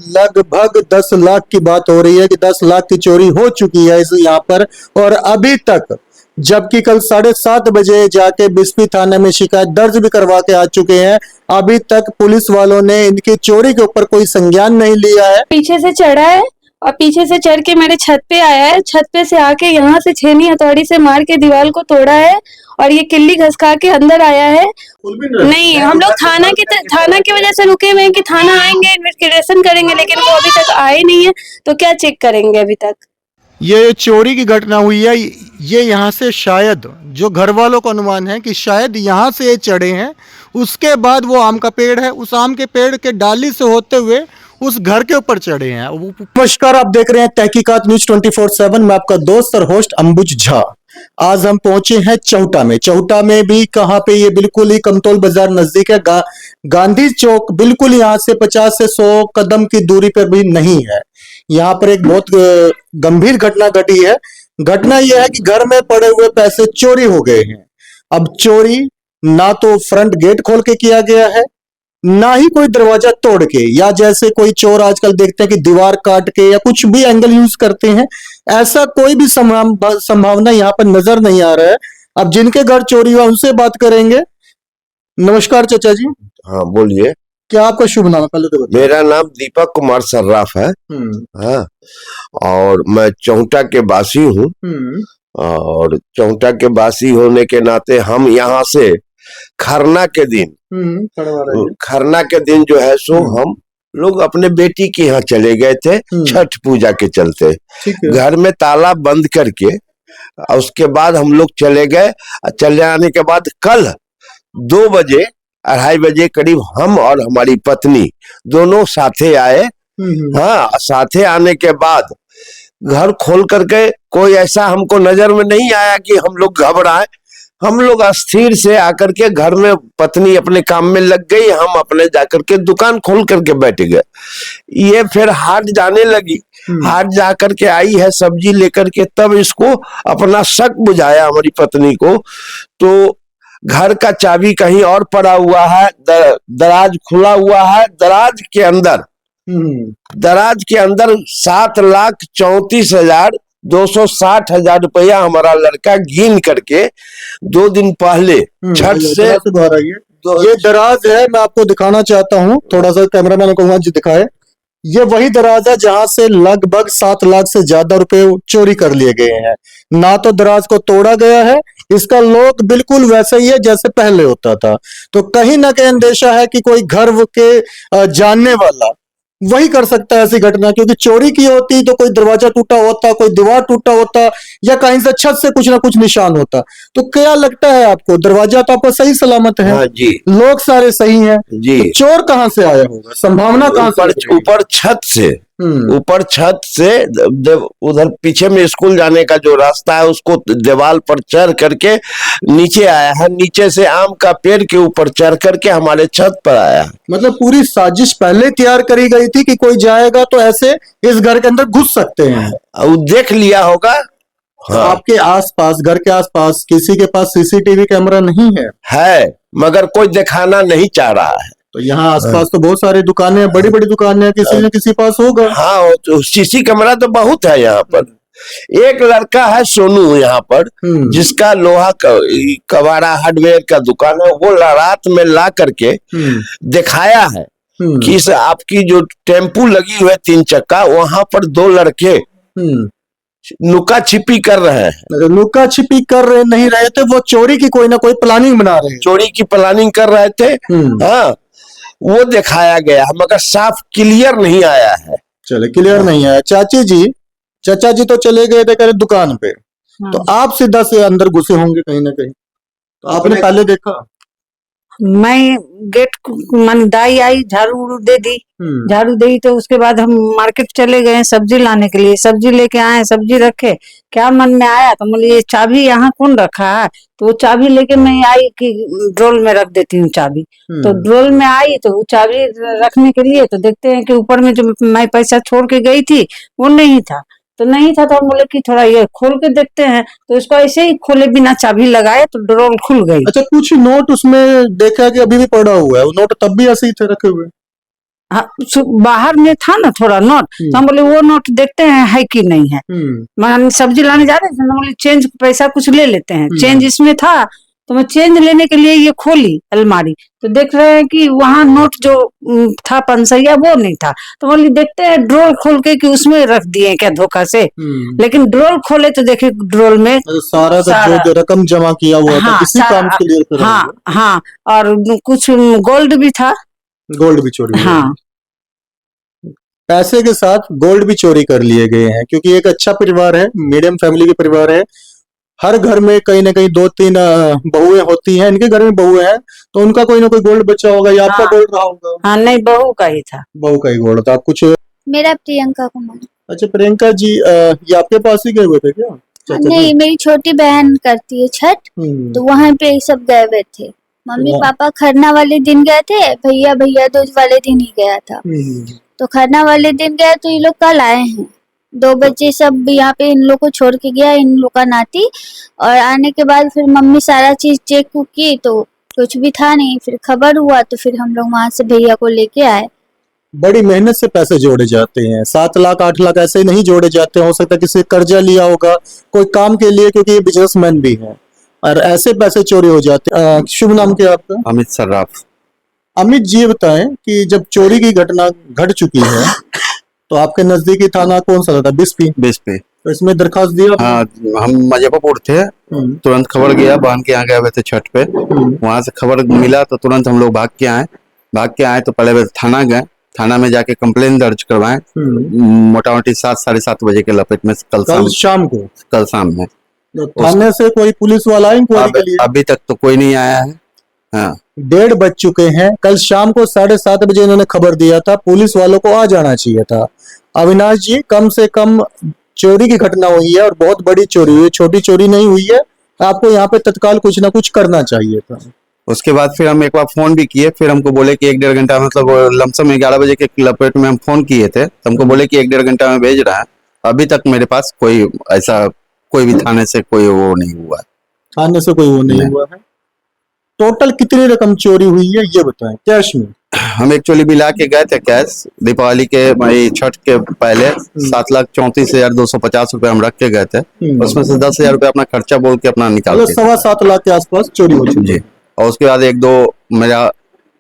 लगभग 10 लाख की बात हो रही है कि 10 लाख की चोरी हो चुकी है इस यहाँ पर। और अभी तक, जबकि कल 7:30 बजे जाके बिस्फी थाने में शिकायत दर्ज भी करवा के आ चुके हैं, अभी तक पुलिस वालों ने इनकी चोरी के ऊपर कोई संज्ञान नहीं लिया है। पीछे से चढ़ा है और पीछे से चढ़ के मेरे छत पे आया है। छत पे से आके यहाँ से छेनी हथौड़ी से मार के दीवार को तोड़ा है और ये किल्ली घसका के अंदर आया है। नहीं, हम लोग थाना की वजह से रुके हुए हैं कि थाना आएंगे, इन्वेस्टिगेशन करेंगे, लेकिन वो अभी तक आए नहीं है, तो क्या चेक करेंगे अभी तक। ये चोरी की घटना हुई है, ये यहाँ से शायद, जो घर वालों को अनुमान है कि शायद यहाँ से ये चढ़े हैं, उसके बाद वो आम का पेड़ है, उस आम के पेड़ के डाली से होते हुए उस घर के ऊपर चढ़े हैं। नमस्कार, आप देख रहे हैं तहकीकात न्यूज 24/7। मैं आपका दोस्त और होस्ट अंबुज झा। आज हम पहुंचे हैं चौटा में। चौटा में भी कहाँ पे, ये बिल्कुल ही कमतौल बाजार नजदीक है। गांधी चौक बिल्कुल यहाँ से 50 से 100 कदम की दूरी पर भी नहीं है। यहाँ पर एक बहुत गंभीर घटना घटी है। घटना यह है कि घर में पड़े हुए पैसे चोरी हो गए हैं। अब चोरी ना तो फ्रंट गेट खोल के किया गया है, ना ही कोई दरवाजा तोड़ के, या जैसे कोई चोर आजकल देखते हैं कि दीवार काट के या कुछ भी एंगल यूज करते हैं, ऐसा कोई भी संभावना यहाँ पर नजर नहीं आ रहा है। अब जिनके घर चोरी हुआ उनसे बात करेंगे। नमस्कार चाचा जी। हाँ बोलिए। क्या आपका शुभ नाम है पहले तो बताइए। मेरा नाम दीपक कुमार सर्राफ है। हाँ, और मैं चौटा के वासी हूँ। और चौटा के वासी होने के नाते हम यहाँ से खरना के दिन जो है सो हम लोग अपने बेटी के यहाँ चले गए थे छठ पूजा के चलते। घर में ताला बंद करके उसके बाद हम लोग चले गए। चले आने के बाद कल 2 बजे 2:30 बजे करीब हम और हमारी पत्नी दोनों साथे आए। हाँ, साथे आने के बाद घर खोल करके कोई ऐसा हमको नजर में नहीं आया कि हम लोग घबराए। हम लोग अस्थिर से आकर के घर में, पत्नी अपने काम में लग गई, हम अपने जाकर के दुकान खोल करके बैठ गए। ये फिर हाट जाने लगी। हाट जाकर के आई है सब्जी लेकर के, तब इसको अपना शक बुझाया हमारी पत्नी को। तो घर का चाबी कहीं और पड़ा हुआ है, दराज खुला हुआ है। दराज के अंदर 7,34,260 रुपया हमारा लड़का गिन करके 2 दिन पहले छठ से ये दराज है। मैं आपको दिखाना चाहता हूँ, थोड़ा सा कैमरामैन को कहूंगा जी दिखाए। ये वही दराज है जहां से लगभग 7 लाख से ज्यादा रुपए चोरी कर लिए गए हैं। ना तो दराज को तोड़ा गया है, इसका लॉक बिल्कुल वैसा ही है जैसे पहले होता था। तो कहीं ना कहीं अंदेशा है कि कोई घर के जानने वाला वही कर सकता है ऐसी घटना, क्योंकि चोरी की होती तो कोई दरवाजा टूटा होता, कोई दीवार टूटा होता, या कहीं से छत से कुछ ना कुछ निशान होता। तो क्या लगता है आपको, दरवाजा तो आपका सही सलामत है? हाँ जी, लोग सारे सही हैं जी। तो चोर कहां से आया होगा, संभावना कहां से? ऊपर छत से उधर पीछे में स्कूल जाने का जो रास्ता है उसको दीवार पर चढ़ करके नीचे आया है। नीचे से आम का पेड़ के ऊपर चढ़ करके हमारे छत पर आया। मतलब पूरी साजिश पहले तैयार करी गई थी कि कोई जाएगा तो ऐसे इस घर के अंदर घुस सकते हैं। वो देख लिया होगा। हाँ। आपके आसपास, घर के आसपास किसी के पास सीसीटीवी कैमरा नहीं है? मगर कोई दिखाना नहीं चाह रहा है। तो यहाँ आसपास तो बहुत सारी दुकानें हैं, बड़ी बड़ी दुकानें हैं, किसी न किसी पास होगा। हाँ, तो सीसी कैमरा तो बहुत है यहाँ पर। एक लड़का है सोनू यहाँ पर, जिसका लोहा कबाड़ा हार्डवेयर का दुकान है। वो रात में ला करके दिखाया है कि आपकी जो टेम्पू लगी हुई है 3 चक्का, वहां पर 2 लड़के नुका छिपी कर रहे हैं। नुका छिपी कर रहे नहीं रहे थे, वो चोरी की कोई ना कोई प्लानिंग बना रहे, चोरी की प्लानिंग कर रहे थे। हाँ, वो दिखाया गया, मगर साफ क्लियर नहीं आया है। चले, क्लियर नहीं आया। चाचा जी तो चले गए थे करे दुकान पे। तो आप सीधा से अंदर घुसे होंगे कहीं ना कहीं, तो आपने पहले देखा? मैं गेट मन दाई आई, झाड़ू दे दी। झाड़ू दी तो उसके बाद हम मार्केट चले गए सब्जी लाने के लिए। सब्जी लेके आए, सब्जी रखे, क्या मन में आया तो बोले ये चाबी यहाँ कौन रखा है। तो वो चाबी लेके मैं आई कि ड्रोल में रख देती हूँ चाबी। तो ड्रोल में आई तो वो चाबी रखने के लिए तो देखते हैं कि ऊपर में जो मैं पैसा छोड़ के गई थी वो नहीं था। तो हम बोले कि थोड़ा ये खोल के देखते हैं। तो इसको ऐसे ही खोले बिना चाबी लगाए तो ड्रोल खुल गई। अच्छा, कुछ नोट उसमें देखा कि अभी भी पड़ा हुआ है, वो नोट तब भी ऐसे ही थे रखे हुए? हाँ, बाहर में था ना थोड़ा नोट, तो हम बोले वो नोट देखते हैं है कि नहीं है। मैं सब्जी लाने जा रहे थे, तो बोले चेंज पैसा कुछ ले लेते हैं, चेंज इसमें था। तो मैं चेंज लेने के लिए ये खोली अलमारी, तो देख रहे हैं कि वहां नोट जो था 500 वो नहीं था। तो बोले देखते हैं ड्रोर खोल के कि उसमें रख दिए क्या धोखा से। लेकिन ड्रोर खोले तो देखे ड्रोर में सारा जो रकम जमा किया हुआ था किसी काम के लिए तो हाँ हाँ, और कुछ गोल्ड भी था। गोल्ड भी चोरी हुआ। हाँ, पैसे के साथ गोल्ड भी चोरी कर लिए गए हैं, क्योंकि एक अच्छा परिवार है, मीडियम फैमिली के परिवार है। हर घर में कहीं ना कहीं 2-3 बहुएं होती हैं, इनके घर में बहुएं हैं, तो उनका कोई ना कोई गोल्ड बचा होगा, या आपका गोल्ड रहा होगा। हाँ, नहीं बहू का ही था। बहू का ही गोल्ड था। कुछ मेरा प्रियंका कुमार। अच्छा प्रियंका जी, ये आपके पास ही गए हुए थे क्या? नहीं, मेरी छोटी बहन करती है छठ, तो वहाँ पे सब गए हुए थे। मम्मी पापा खरना वाले दिन गए थे, भैया दूज वाले दिन ही गया था। तो खरना वाले दिन गए तो ये लोग कल आए हैं। 2 बच्चे सब यहाँ पे इन लोग को छोड़ के गया, इन लोग का नाती। और आने के बाद फिर मम्मी सारा चीज चेक की तो कुछ भी था नहीं। फिर खबर हुआ तो फिर हम लोग वहां से भैया को लेके आए। बड़ी मेहनत से पैसे जोड़े जाते हैं, 7 लाख 8 लाख ऐसे नहीं जोड़े जाते। हो सकता है किसी कर्जा लिया होगा कोई काम के लिए, क्योंकि ये बिजनेसमैन भी है, और ऐसे पैसे चोरी हो जाते हैं। शुभ नाम क्या आपका? अमित सर्राफ। अमित जी, ये बताएं कि जब चोरी की घटना घट चुकी है तो आपके नजदीकी थाना कौन सा था? बिस्पी। तो इसमें दरखास्त दिया? हाँ, हम मुजफ्फरपुर थे, तुरंत खबर गया, बहन के यहाँ गए हुए थे छठ पे। वहां से खबर मिला तो तुरंत हम लोग भाग के आए। तो पहले थाना गए, थाना में जाके कंप्लेन दर्ज करवाएं। मोटा मोटी 7 साढ़े 7 बजे के लपेट में कल शाम में। तो थाने से कोई पुलिस वाला इंक्वायरी के लिए? अभी तक तो कोई नहीं आया है। हाँ, 1:30 बज चुके हैं। कल शाम को 7:30 बजे इन्होंने खबर दिया था, पुलिस वालों को आ जाना चाहिए था। अविनाश जी, कम से कम चोरी की घटना हुई है और बहुत बड़ी चोरी हुई है, छोटी चोरी नहीं हुई है। आपको यहाँ पे तत्काल कुछ ना कुछ करना चाहिए था। उसके बाद फिर हम एक बार फोन भी किए, फिर हमको बोले कि 1-1.5 घंटा, मतलब लमसम 11 बजे के लपेट में हम फोन किए थे, तो हमको बोले कि 1-1.5 घंटा में भेज रहा है। अभी तक मेरे पास कोई भी थाने से कोई वो नहीं हुआ। थाने से कोई वो नहीं हुआ है। टोटल कितनी रकम चोरी हुई है ये बताएं, कैश में? हम एक्चुअली मिला के गए थे कैश, दीपावली के छठ के पहले 7,34,250 रुपए हम रख के गए थे। उसमें से 10,000 रुपए अपना खर्चा बोल के अपना निकाल के 7.25 लाख के आसपास चोरी हो चुकी है। और उसके बाद 1-2 मेरा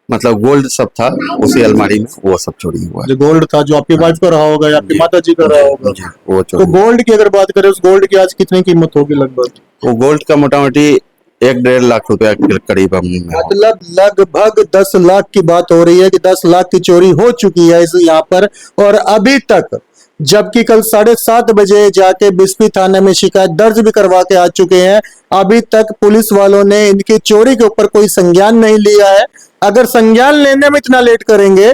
मतलब गोल्ड सब था उसी अलमारी में, वो सब चोरी हुआ। जो गोल्ड था, जो आपकी वाइफ का रहा होगा या आपकी माता जी का रहा होगा, वो तो गोल्ड की अगर बात करें, उस गोल्ड की आज कितनी कीमत होगी लगभग? वो गोल्ड का मोटा मोटी 1-1.5 लाख रुपया के करीब मतलब लगभग 10 लाख की बात हो रही है कि 10 लाख की चोरी हो चुकी है इस यहाँ पर। और अभी तक, जबकि कल 7:30 बजे जाके बिस्पी थाने में शिकायत दर्ज भी करवा के आ चुके हैं, अभी तक पुलिस वालों ने इनकी चोरी के ऊपर कोई संज्ञान नहीं लिया है। अगर संज्ञान लेने में इतना लेट करेंगे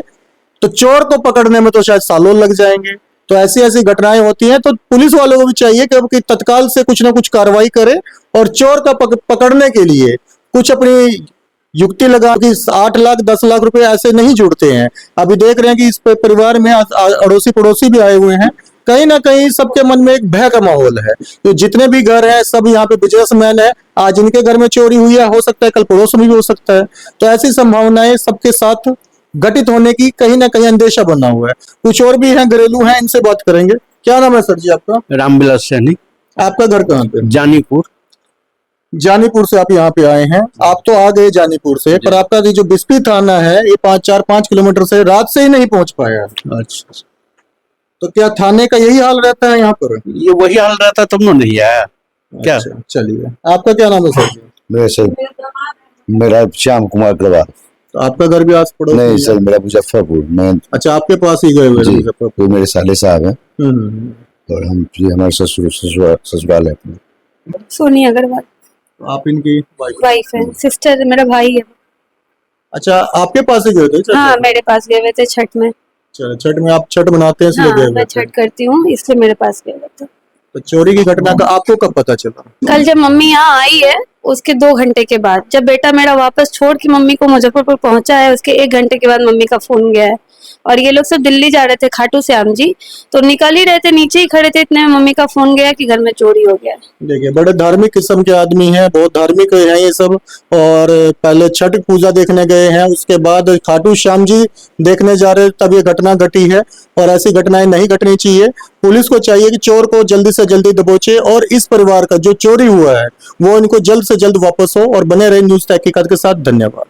तो चोर को पकड़ने में तो शायद सालों लग जाएंगे। तो ऐसी ऐसी घटनाएं होती हैं, तो पुलिस वालों को भी चाहिए कि तत्काल से कुछ ना कुछ कार्रवाई करे और चोर का पकड़ने के लिए कुछ अपनी युक्ति लगा कि 8 लाख 10 लाख रुपए ऐसे नहीं जुड़ते हैं। अभी देख रहे हैं कि इस परिवार में अड़ोसी पड़ोसी भी आए हुए हैं, कहीं ना कहीं सबके मन में एक भय का माहौल है। तो जितने भी घर हैं सब यहाँ पे बिजनेसमैन है, आज इनके घर में चोरी हुई है, हो सकता है कल पड़ोस में भी हो सकता है। तो ऐसी संभावनाएं सबके साथ घटित होने की कहीं ना कहीं अंदेशा बना हुआ है। कुछ और भी हैं, घरेलू हैं, इनसे बात करेंगे। क्या नाम है सर जी आपका? रामविलास सैनी। आपका घर कहाँ पे? जानीपुर से आप यहाँ पे आए हैं। आप तो आ गए जानीपुर से, पर आपका जो बिस्पी थाना है ये 4-5 किलोमीटर से रात से ही नहीं पहुंच पाया। अच्छा, तो क्या थाने का यही हाल रहता है यहाँ पर? ये वही हाल रहता तब नहीं आया क्या? अच्छा, चलिए। आपका क्या नाम है सर जी? मेरा श्याम कुमार अग्रवाल। तो आपका घर भी आस पड़ोस? नहीं सर, मेरा मुजफ्फरपुर। मैं अच्छा, आपके पास ही गए हुए? मुजफ्फरपुर मेरे साले साहब हैं और हमारे ससुराल है अपने। सोनी अग्रवाल। तो आप इनकी वाइफ है, सिस्टर, मेरा भाई है। अच्छा, आपके पास ही गए थे? हाँ, मेरे पास गए हुए थे छठ में। चलो, छठ में आप छठ मनाते हैं इसलिए गए हुए थे? मैं छठ करती हूँ इसलिए मेरे पास गए हुए थे। तो चोरी की घटना का आपको कब पता चला? कल जब मम्मी यहाँ आई है उसके 2 घंटे के बाद, जब बेटा मेरा वापस छोड़ के मम्मी को मुजफ्फरपुर पहुंचा है, उसके 1 घंटे के बाद मम्मी का फोन गया है और ये लोग सब दिल्ली जा रहे थे खाटू श्याम जी। तो निकल ही रहे थे, नीचे ही खड़े थे, इतने में मम्मी का फोन गया कि घर में चोरी हो गया। देखिए बड़े धार्मिक किस्म के आदमी हैं, बहुत धार्मिक हैं ये सब। और पहले छठ पूजा देखने गए हैं, उसके बाद खाटू श्याम जी देखने जा रहे तब ये घटना घटी है। और ऐसी घटनाएं नहीं घटनी चाहिए। पुलिस को चाहिए कि चोर को जल्दी से जल्दी दबोचे और इस परिवार का जो चोरी हुआ है वो इनको जल्द से जल्द वापस हो। और बने रहे न्यूज़ तहकीकात के साथ। धन्यवाद।